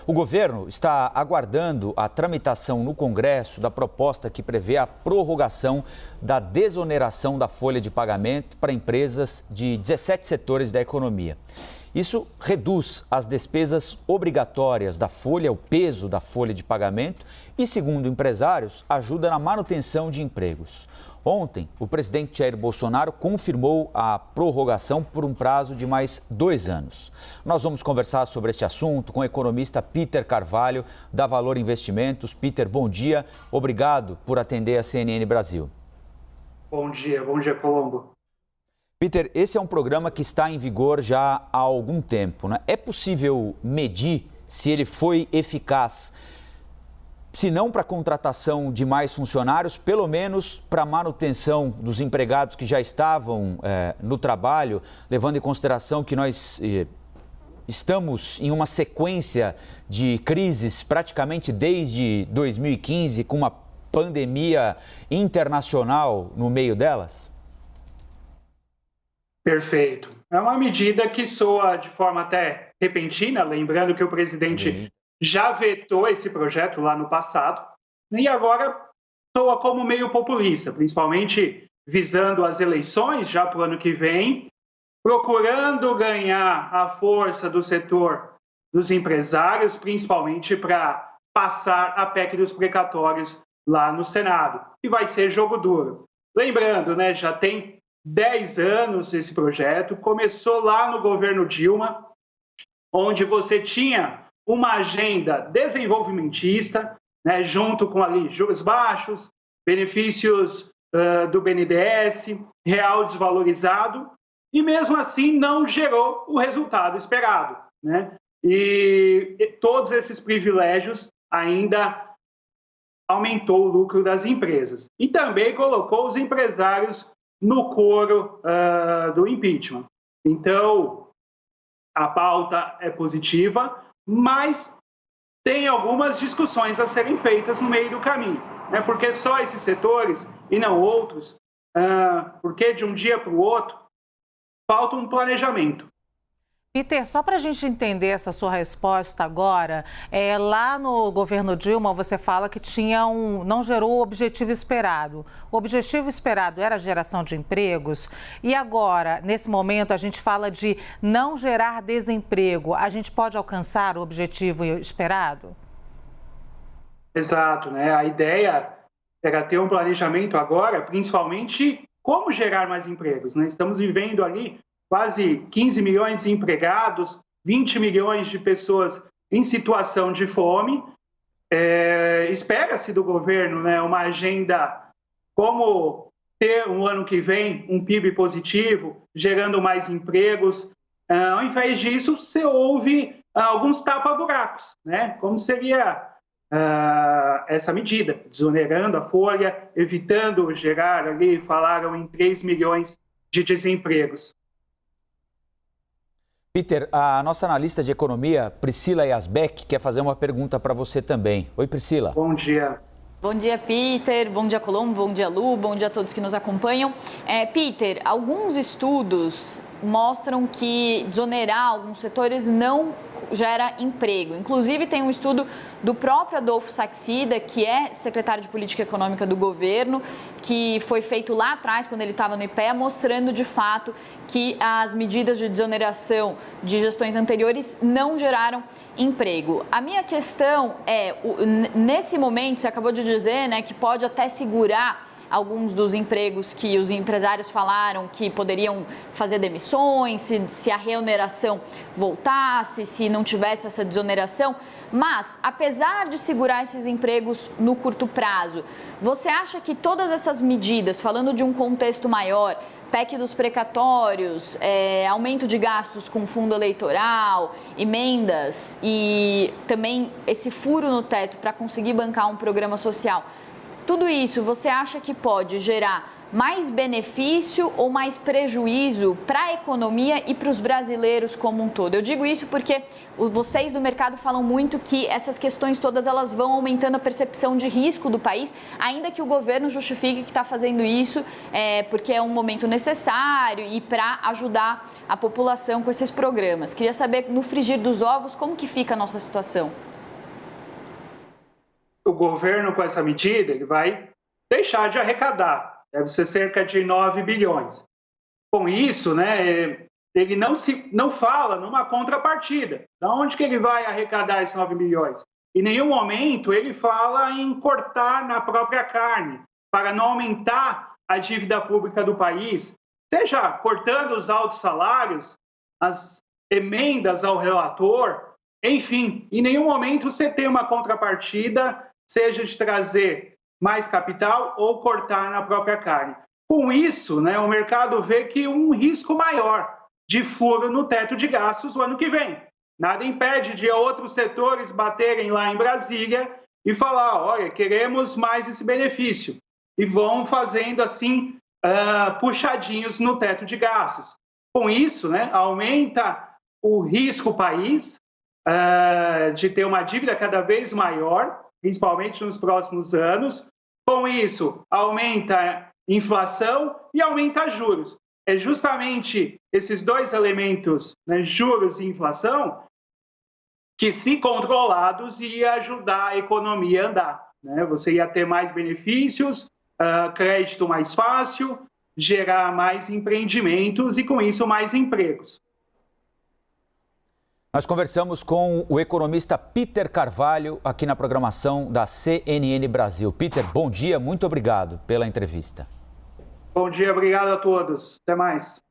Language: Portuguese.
O governo está aguardando a tramitação no Congresso da proposta que prevê a prorrogação da desoneração da folha de pagamento para empresas de 17 setores da economia. Isso reduz as despesas obrigatórias da folha, o peso da folha de pagamento e, segundo empresários, ajuda na manutenção de empregos. Ontem, o presidente Jair Bolsonaro confirmou a prorrogação por um prazo de mais 2 anos. Nós vamos conversar sobre este assunto com o economista Peter Carvalho, da Valor Investimentos. Peter, bom dia. Obrigado por atender a CNN Brasil. Bom dia Colombo. Peter, esse é um programa que está em vigor já há algum tempo, né? É possível medir se ele foi eficaz, se não para a contratação de mais funcionários, pelo menos para a manutenção dos empregados que já estavam no trabalho, levando em consideração que nós estamos em uma sequência de crises praticamente desde 2015, com uma pandemia internacional no meio delas? Perfeito. É uma medida que soa de forma até repentina, lembrando que o presidente já vetou esse projeto lá no passado, e agora soa como meio populista, principalmente visando as eleições já para o ano que vem, procurando ganhar a força do setor dos empresários, principalmente para passar a PEC dos precatórios lá no Senado, e vai ser jogo duro. Lembrando, né, já tem 10 anos esse projeto, começou lá no governo Dilma, onde você tinha uma agenda desenvolvimentista, né, junto com ali juros baixos, benefícios do BNDES, real desvalorizado, e mesmo assim não gerou o resultado esperado, né? E todos esses privilégios ainda aumentou o lucro das empresas. E também colocou os empresários no coro do impeachment. Então, a pauta é positiva, mas tem algumas discussões a serem feitas no meio do caminho, né? Porque só esses setores e não outros, porque de um dia para o outro falta um planejamento. Peter, só para a gente entender essa sua resposta agora, lá no governo Dilma você fala que não gerou o objetivo esperado. O objetivo esperado era a geração de empregos e agora, nesse momento, a gente fala de não gerar desemprego. A gente pode alcançar o objetivo esperado? Exato, né? A ideia era ter um planejamento agora, principalmente como gerar mais empregos, né? Estamos vivendo ali quase 15 milhões de empregados, 20 milhões de pessoas em situação de fome. Espera-se do governo, né, uma agenda como ter um ano que vem um PIB positivo, gerando mais empregos. Ao invés disso, você ouve alguns tapa-buracos, né? Como seria essa medida, desonerando a folha, evitando gerar ali, falaram em 3 milhões de desempregos. Peter, a nossa analista de economia, Priscila Yazbek, quer fazer uma pergunta para você também. Oi, Priscila. Bom dia. Bom dia, Peter. Bom dia, Colombo. Bom dia, Lu. Bom dia a todos que nos acompanham. Peter, alguns estudos mostram que desonerar alguns setores não gera emprego. Inclusive, tem um estudo do próprio Adolfo Saxida, que é secretário de Política Econômica do governo, que foi feito lá atrás, quando ele estava no IPEA, mostrando de fato que as medidas de desoneração de gestões anteriores não geraram emprego. A minha questão é, nesse momento, você acabou de dizer, né, que pode até segurar alguns dos empregos que os empresários falaram que poderiam fazer demissões, se a reoneração voltasse, se não tivesse essa desoneração. Mas, apesar de segurar esses empregos no curto prazo, você acha que todas essas medidas, falando de um contexto maior, PEC dos precatórios, aumento de gastos com fundo eleitoral, emendas e também esse furo no teto para conseguir bancar um programa social, tudo isso você acha que pode gerar mais benefício ou mais prejuízo para a economia e para os brasileiros como um todo? Eu digo isso porque vocês do mercado falam muito que essas questões todas elas vão aumentando a percepção de risco do país, ainda que o governo justifique que está fazendo isso porque é um momento necessário e para ajudar a população com esses programas. Queria saber, no frigir dos ovos, como que fica a nossa situação? o governo, com essa medida, ele vai deixar de arrecadar, deve ser cerca de 9 bilhões. Com isso, né, ele não fala numa contrapartida. De onde que ele vai arrecadar esses 9 bilhões? Em nenhum momento ele fala em cortar na própria carne, para não aumentar a dívida pública do país, seja cortando os altos salários, as emendas ao relator, enfim, em nenhum momento você tem uma contrapartida, seja de trazer mais capital ou cortar na própria carne. Com isso, né, o mercado vê que um risco maior de furo no teto de gastos o ano que vem. Nada impede de outros setores baterem lá em Brasília e falar, olha, queremos mais esse benefício. E vão fazendo assim, puxadinhos no teto de gastos. Com isso, né, aumenta o risco país de ter uma dívida cada vez maior, principalmente nos próximos anos. Com isso, aumenta a inflação e aumenta juros. É justamente esses dois elementos, né, juros e inflação, que, se controlados, ia ajudar a economia a andar, né? Você ia ter mais benefícios, crédito mais fácil, gerar mais empreendimentos e, com isso, mais empregos. Nós conversamos com o economista Peter Carvalho aqui na programação da CNN Brasil. Peter, bom dia, muito obrigado pela entrevista. Bom dia, obrigado a todos. Até mais.